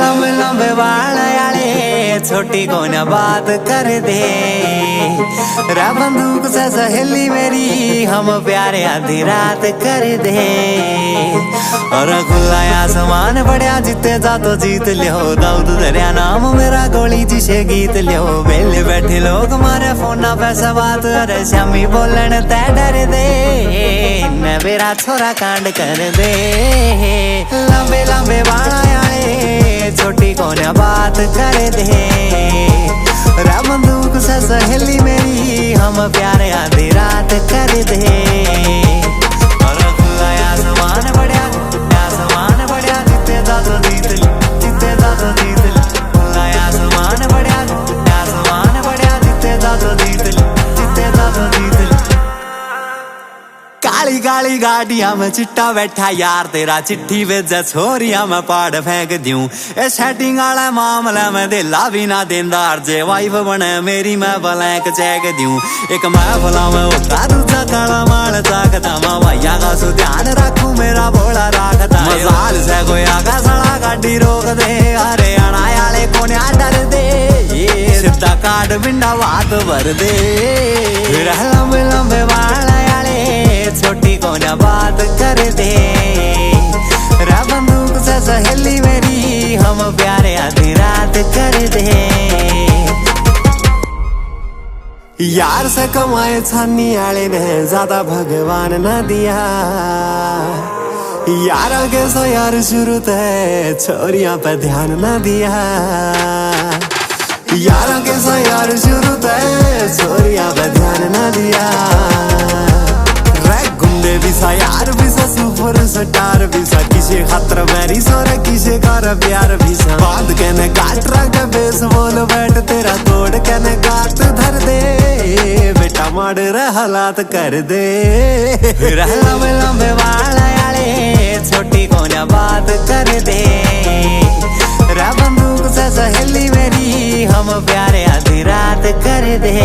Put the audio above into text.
लंबे लंबे बाल आले छोटी को न बात कर दे रा बंदूक से सहेली मेरी हम प्यारे आधी रात कर दे और खुला आसमान बढ़िया जीते जा तो जीत लियो दाऊद दरिया नाम मेरा गोली जिसे गीत लियो बेले बैठे लोग मारे फोना पे से बात अरे शामी बोलन ते डर दे न मेरा छोरा कांड कर दे लंबे लंबे बाल आले छोटी को न बात कर दे रा बंदूक से सहेली मेरी हम प्यारे आधी रात कर दे और खुला आसमान बढ़िया जीते जा तो जीत ले जीते जा तो जीत ले खुला आसमान बढ़िया जीते जा तो जीत ले जीते जा तो जीत ले काली काली गाड़िया में चिट्टा बैठा यार तेरा चिट्ठी भेजा छोरिया में पाड़ फेंक दूं ए सेटिंग वाला मामला में दिला भी ना देंदार जे वाइफ बने मेरी मैं ब्लैंक चेक दूं एक मैं भला में होता दूसरा काला माल चाकता मैं भैया का सु ध्यान रखूं मेरा भोला राखता मजाल से कोई आगा सड़ा गाड़ी रोक दे अरे अनायाले को न्या डर दे ये सिद्धा काट बिंडा बात भर दे लंबे लंबे बाल छोटी को न बात कर दे रा बंदूक से सहेली मेरी हम प्यारे आधी रात कर दे यार से कमाए छानी आले ने ज्यादा भगवान न दिया यार आगे सो यार शुरू है छोरिया पे ध्यान न दिया यार आगे सो यार शुरू है छोरिया पे ध्यान न दिया बिसा यार बिसा सुपर स्टार बिसा किसे खातर मेरी सोरे किसे कर प्यार बिसा बात कहने काट रख बेसबॉल बैट तेरा तोड़ कहने गात धर दे बेटा मार रहा हालात कर दे लंबे लंबे बाल आले छोटी को न बात कर दे रा बंदूक से सहेली मेरी हम प्यारे आधी रात कर दे।